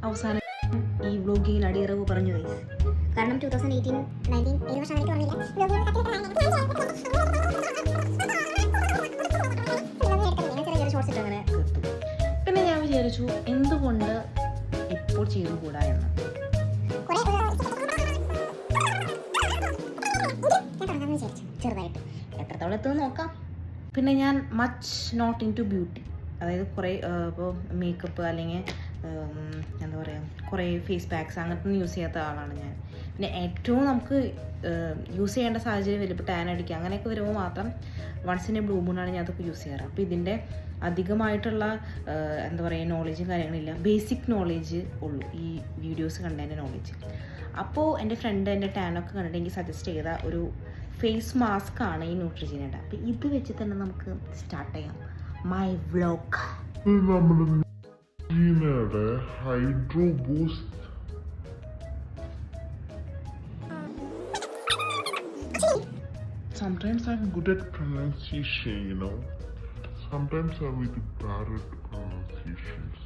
അവസാനം ഈ വ്ലോഗിങ്ങിൽ അടിയറവ് പറഞ്ഞു ഗൈസ്. കാരണം 2018, 19 ഏത് വർഷം അങ്ങനെ കിട്ടും. പിന്നെ ഞാൻ വിചാരിച്ചു എന്തുകൊണ്ട് ഇപ്പോൾ ചെയ്തുകൂടാ എന്ന്. ചെറുതായിട്ട് എത്രത്തോളം എത്തുമെന്ന് നോക്കാം. പിന്നെ ഞാൻ much not into beauty, അതായത് കുറേ ഇപ്പോൾ മേക്കപ്പ് അല്ലെങ്കിൽ എന്താ പറയുക കുറേ ഫേസ് പാക്സ് അങ്ങനത്തെ ഒന്നും യൂസ് ചെയ്യാത്ത ആളാണ് ഞാൻ. പിന്നെ ഏറ്റവും നമുക്ക് യൂസ് ചെയ്യേണ്ട സാഹചര്യം വരും, ഇപ്പോൾ ടാൻ അടിക്കുക അങ്ങനെയൊക്കെ വരുമ്പോൾ മാത്രം വൺസ് ഇൻ എ ബ്ലൂ മൂണാണ് ഞാൻ അതൊക്കെ യൂസ് ചെയ്യാറ്. അപ്പോൾ ഇതിൻ്റെ അധികമായിട്ടുള്ള എന്താ പറയുക നോളേജും കാര്യങ്ങളില്ല, ബേസിക് നോളേജ് ഉള്ളൂ ഈ വീഡിയോസ് കണ്ടതിൻ്റെ നോളേജ്. അപ്പോൾ എൻ്റെ ഫ്രണ്ട് എൻ്റെ ടാനൊക്കെ കണ്ടിട്ട് എനിക്ക് സജസ്റ്റ് ചെയ്ത ഒരു ഫേസ് മാസ്ക് ആണ് ഈ ന്യൂട്രിജീനയുടെ. അപ്പോൾ ഇത് വെച്ച് തന്നെ നമുക്ക് സ്റ്റാർട്ട് ചെയ്യാം my vlog. Hydro boost sometimes I'm good at pronunciation, you know. Sometimes I'm really bad at pronunciations.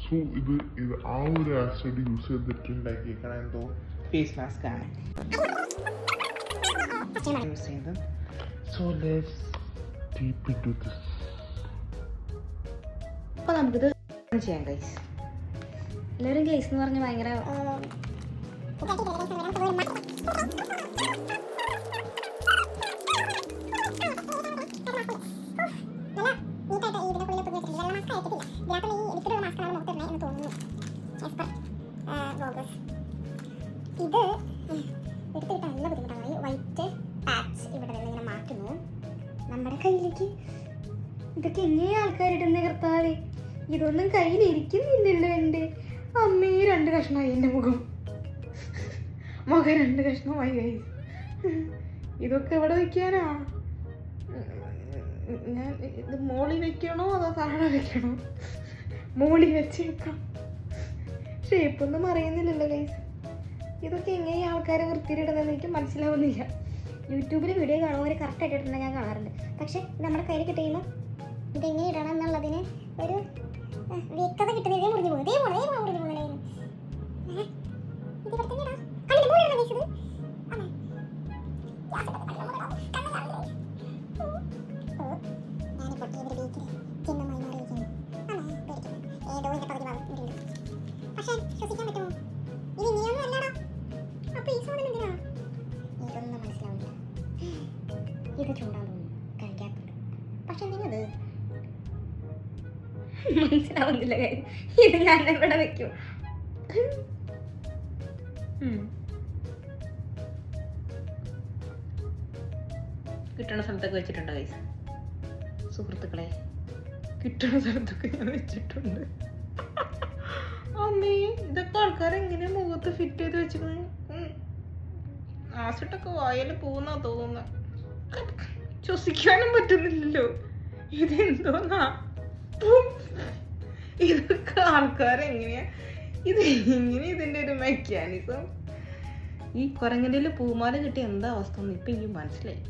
So ഇത് ആ ഒരു ആസിഡ് യൂസ് ചെയ്തിട്ടുണ്ടാക്കിയേക്കണ എന്തോ ഫേസ് മാസ്ക് ആണ് യൂസ് ചെയ്ത്. So let's deep into this. അപ്പോൾ നമുക്കിത് ചെയ്യാം ഗൈസ്. എല്ലാവരും ഗൈസ് എന്ന് പറഞ്ഞാൽ ഭയങ്കര ഇത് എടുത്തിട്ട് നല്ല ബുദ്ധിമുട്ടാണ്. ഈ വൈറ്റ് പാച്ച് ഇവിടെ നിന്ന് ഇങ്ങനെ മാറ്റുന്നു നമ്മുടെ കയ്യിലേക്ക്. ഇതൊക്കെ എങ്ങനെ ആൾക്കാരിടുന്ന കർത്താവേ, ഇതൊന്നും കയ്യിലിരിക്കുന്നില്ലല്ലോ എൻ്റെ അമ്മേ. 2 കഷ്ണമായി എൻ്റെ മുഖം 2 കഷ്ണമായി ഗൈസ്. ഇതൊക്കെ എവിടെ വെക്കാനാ? ഞാൻ ഇത് മോളി വെക്കണോ അതോ താഴെ വെക്കണോ? മോളി വെച്ചേക്കാം. ഷേപ്പൊന്നും അറിയുന്നില്ലല്ലോ ഗൈസ്. ഇതൊക്കെ എങ്ങനെ ആൾക്കാരെ വൃത്തിയിലിടുന്നതെന്ന് എനിക്ക് മനസ്സിലാവുന്നില്ല. യൂട്യൂബിൽ വീഡിയോ കാണുമ്പോൾ കറക്റ്റായിട്ട് ഇടുന്നത് ഞാൻ കാണാറുണ്ട്. പക്ഷെ നമ്മുടെ കയ്യിൽ കിട്ടിയുമ്പോൾ ഇതെങ്ങനെ ഇടണം എന്നുള്ളതിന് ഒരു വ്യക്തത കിട്ടുന്നത്. ഇതേ മുറിഞ്ഞു പോകും, ഇതേ മുറിഞ്ഞു പോകുന്നതായിരുന്നു. പക്ഷെ ശ്വസിക്കാൻ പറ്റുമോ? ഇത് ഇനിയൊന്നും അല്ലടാ. അപ്പൊ ഈ സോണിൽ എന്തിനാ? ഇതൊന്നും മനസ്സിലാവില്ല. ഇത് ചൂടാന്ന് തോന്നുന്നു, കഴിക്കാത്തുണ്ട്. പക്ഷെ നിങ്ങത് മനസ്സിലാവുന്നില്ല. ഇത് ഞാൻ എവിടെ വെക്കും? കിട്ടുന്ന സ്ഥലത്തൊക്കെ വെച്ചിട്ടുണ്ട് ഗൈസ്. സുഹൃത്തുക്കളെ, കിട്ടുന്ന സ്ഥലത്തൊക്കെ ഞാൻ വെച്ചിട്ടുണ്ട്. അമ്മേ, ഇതൊക്കെ ആൾക്കാർ എങ്ങനെ മുഖത്ത് ഫിറ്റ് ചെയ്ത് വെച്ചിരുന്നു? ആസിട്ടൊക്കെ വായൽ പോകുന്നാ തോന്നുന്ന. ശ്വസിക്കാനും പറ്റുന്നില്ലല്ലോ. ഇതെന്തോന്നാ? ഇതൊക്കെ ആൾക്കാരെങ്ങനെയാ ഇത് എങ്ങനെ ഇതിൻ്റെ ഒരു മെക്കാനിസം? ഈ കുരങ്ങൻ്റെ പൂമാല കിട്ടിയ എന്താ അവസ്ഥ എന്ന് ഇപ്പം എനിക്ക് മനസ്സിലായി.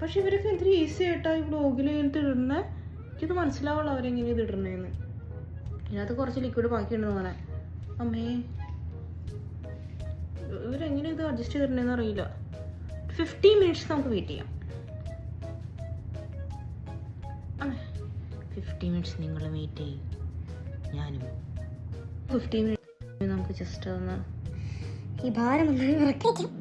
പക്ഷെ ഇവരൊക്കെ എന്തൊരു ഈസി ആയിട്ടാ ഈ വ്ലോഗിൽ കഴിഞ്ഞിട്ട് ഇടുന്നത്. എനിക്കിത് മനസ്സിലാവുള്ളൂ അവരെങ്ങനെ ഇത് ഇടണേന്ന്. ഇതിനകത്ത് കുറച്ച് ലിക്വിഡ് ബാക്കിയുണ്ടെന്ന് തോന്നണേ. അമ്മേ, ഇവരെങ്ങനെ ഇത് അഡ്ജസ്റ്റ് ചെയ്തിട്ടുണ്ടെന്ന് അറിയില്ല. 15 മിനിറ്റ്സ് നമുക്ക് വെയിറ്റ് ചെയ്യാം. 15 മിനിറ്റ്സ് നിങ്ങൾ വെയിറ്റ് ചെയ്യും, ഞാനും 15 മിനിറ്റ് നമുക്ക് ജസ്റ്റ് ഒന്ന് ഈ ഭാരം ഒന്ന് ഇറക്കിക്കാം.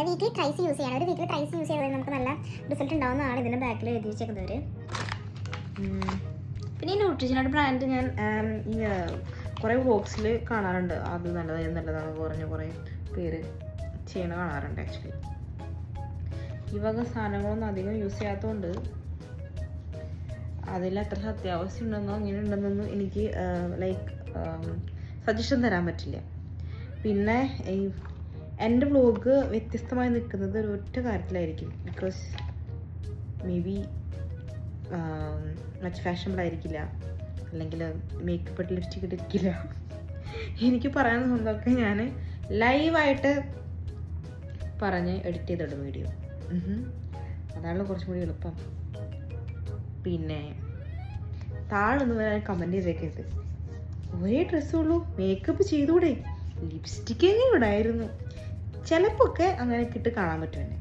വീക്കിലി ട്രൈസ് യൂസ് ചെയ്യണം. ഒരു വീക്കിലി ട്രൈസ് യൂസ് ചെയ്താൽ നമുക്ക് നല്ല റിസൾട്ട് ഉണ്ടാവുന്നതാണ് ഇതിൻ്റെ ബാക്കിൽ എഴുതി വെച്ചേക്കുന്നവർ. പിന്നെ ഈ ന്യൂട്രിജനയുടെ ബ്രാൻഡ് ഞാൻ ഈ കുറേ ബോക്സിൽ കാണാറുണ്ട്. അത് നല്ലതാണ് കുറഞ്ഞ കുറേ പേര് ചെയ്യണ കാണാറുണ്ട്. ആക്ച്വലി ഈ വക സാധനങ്ങളൊന്നും അധികം യൂസ് ചെയ്യാത്തതുകൊണ്ട് അതിൽ എത്ര സത്യാവസ്ഥ ഉണ്ടെന്നോ ഇങ്ങനെ ഉണ്ടെന്നൊന്നും എനിക്ക് ലൈക്ക് സജഷൻ തരാൻ പറ്റില്ല. പിന്നെ എൻ്റെ വ്ലോഗ് വ്യത്യസ്തമായി നിൽക്കുന്നത് ഒരു ഒറ്റ കാര്യത്തിലായിരിക്കും. Because may be much fashionable ആയിരിക്കില്ല, അല്ലെങ്കിൽ മേക്കപ്പ് ഇട്ട് ലിപ്സ്റ്റിക് ഇട്ടിരിക്കില്ല. എനിക്ക് പറയാൻ തോന്നുന്നതൊക്കെ ഞാൻ ലൈവായിട്ട് പറഞ്ഞ് എഡിറ്റ് ചെയ്തിടും വീഡിയോ. അതാണല്ലോ കുറച്ചും കൂടി എളുപ്പം. പിന്നെ താഴൊന്നും വരാൻ കമൻറ്റ് ചെയ്തേക്കരുത്. ഒരേ ഡ്രസ്സുള്ളൂ, മേക്കപ്പ് ചെയ്തുകൂടെ, ലിപ്സ്റ്റിക്ക് എങ്ങനെ ഇടായിരുന്നു. ചിലപ്പോൾ ഒക്കെ അങ്ങനെയൊക്കെ ഇട്ട് കാണാൻ പറ്റും എന്നെ.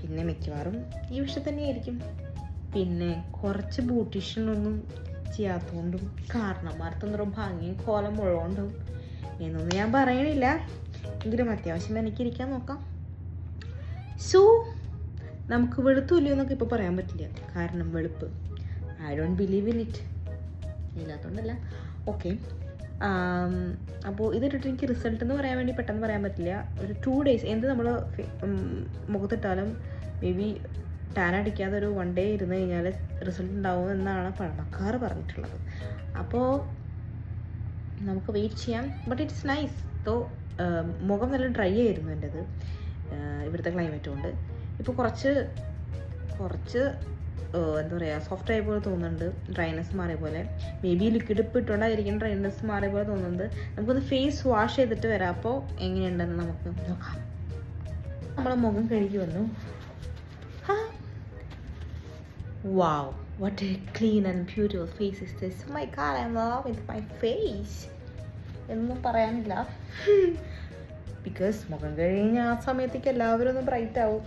പിന്നെ മിക്കവാറും ഈ വിഷയം തന്നെയായിരിക്കും. പിന്നെ കുറച്ച് ബ്യൂട്ടീഷ്യനൊന്നും ചെയ്യാത്തതുകൊണ്ടും കാരണന്മാർക്കൊന്നും ഭംഗിയും കോലം ഉള്ളതുകൊണ്ടും എന്നൊന്നും ഞാൻ പറയണില്ല. എങ്കിലും അത്യാവശ്യം എനിക്കിരിക്കാൻ നോക്കാം. സോ നമുക്ക് വെളുത്തുമില്ലയോ എന്നൊക്കെ ഇപ്പോൾ പറയാൻ പറ്റില്ല. കാരണം വെളുപ്പ് I don't believe in it ഇല്ലാത്തതുകൊണ്ടല്ല. ഓക്കെ, അപ്പോൾ ഇതിട്ടിട്ട് എനിക്ക് റിസൾട്ട് എന്ന് പറയാൻ വേണ്ടി പെട്ടെന്ന് പറയാൻ പറ്റില്ല. ഒരു 2 days എന്ത് നമ്മൾ മുഖത്തിട്ടാലും മേ ബി ടാൻ അടിക്കാതെ ഒരു 1 day ഇരുന്ന് കഴിഞ്ഞാൽ റിസൾട്ട് ഉണ്ടാവും എന്നാണ് പഴമക്കാർ പറഞ്ഞിട്ടുള്ളത്. അപ്പോൾ നമുക്ക് വെയിറ്റ് ചെയ്യാം. But it's nice. സോ മുഖം നല്ല ഡ്രൈ ആയിരുന്നു എൻ്റെത് ഇവിടുത്തെ ക്ലൈമറ്റ് കൊണ്ട്. ഇപ്പോൾ കുറച്ച് എന്താ പറയുക, സോഫ്റ്റ് ആയ പോലെ തോന്നുന്നുണ്ട്. ഡ്രൈനെസ് മാറിയ പോലെ, മേ ബി ലിക്വിഡ് ഇപ്പം ഇട്ടുകൊണ്ടായിരിക്കും ഡ്രൈനെസ് മാറിയ പോലെ തോന്നുന്നുണ്ട്. നമുക്കൊന്ന് ഫേസ് വാഷ് ചെയ്തിട്ട് വരാം. അപ്പോൾ എങ്ങനെയുണ്ടെന്ന് നമുക്ക് നോക്കാം. നമ്മളെ മുഖം കഴുകി വന്നു. വാവ്, what a clean and beautiful face is this. Oh my god, I'm in love with my face. എന്നൊന്നും പറയാനില്ല. ബിക്കോസ് മുഖം കഴിഞ്ഞ ആ സമയത്തേക്ക് എല്ലാവരും ഒന്ന് ബ്രൈറ്റ് ആവും.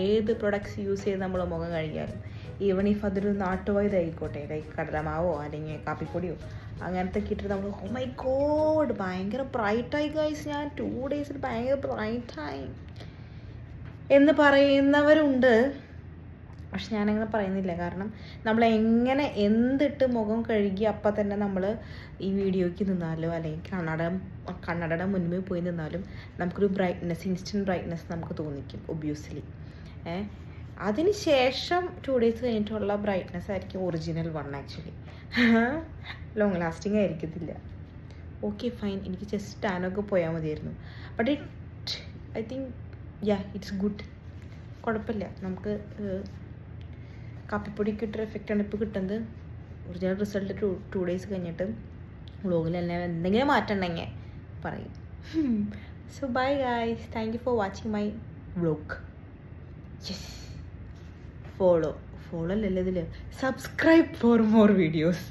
ഏത് പ്രൊഡക്ട്സ് യൂസ് ചെയ്ത് നമ്മൾ മുഖം കഴുകിയാലും, ഈവൺ ഇഫ് അതൊരു നാട്ടുവൈദ്യായിക്കോട്ടെ, ലൈക്ക് കടലമാവോ അല്ലെങ്കിൽ കാപ്പിപ്പൊടിയോ അങ്ങനത്തെ ഇട്ടിട്ട് നമ്മൾ ഓ മൈ ഗോഡ് ഭയങ്കര ബ്രൈറ്റായി ഗൈസ്, ഞാൻ 2 days ഭയങ്കര ബ്രൈറ്റായി എന്ന് പറയുന്നവരുണ്ട്. പക്ഷെ ഞാനങ്ങനെ പറയുന്നില്ല. കാരണം നമ്മൾ എങ്ങനെ എന്തിട്ട് മുഖം കഴുകി അപ്പം തന്നെ നമ്മൾ ഈ വീഡിയോയ്ക്ക് നിന്നാലോ അല്ലെങ്കിൽ കണ്ണടയുടെ മുൻപിൽ പോയി നിന്നാലും നമുക്കൊരു ബ്രൈറ്റ്നെസ്, ഇൻസ്റ്റൻറ്റ് ബ്രൈറ്റ്നെസ് നമുക്ക് തോന്നിക്കും ഒബ്വിയസ്ലി. അതിന് ശേഷം 2 days കഴിഞ്ഞിട്ടുള്ള ബ്രൈറ്റ്നെസ് ആയിരിക്കും original one. Actually long lasting ആയിരിക്കത്തില്ല. ഓക്കെ ഫൈൻ, എനിക്ക് ജസ്റ്റ് ടാനൊക്കെ പോയാൽ മതിയായിരുന്നു. But I think it's good. കുഴപ്പമില്ല. നമുക്ക് കാപ്പിപ്പൊടിക്ക് ഇട്ടൊരു എഫക്റ്റാണ് ഇപ്പോൾ കിട്ടുന്നത്. ഒറിജിനൽ റിസൾട്ട് 2 days കഴിഞ്ഞിട്ട് വ്ലോഗിലെല്ലാം എന്തെങ്കിലും മാറ്റം ഉണ്ടെങ്കിൽ പറയും. So bye guys, thank you for watching my vlog. Yes, follow അല്ലല്ലോ ഇതിൽ, സബ്സ്ക്രൈബ് ഫോർ മോർ വീഡിയോസ്.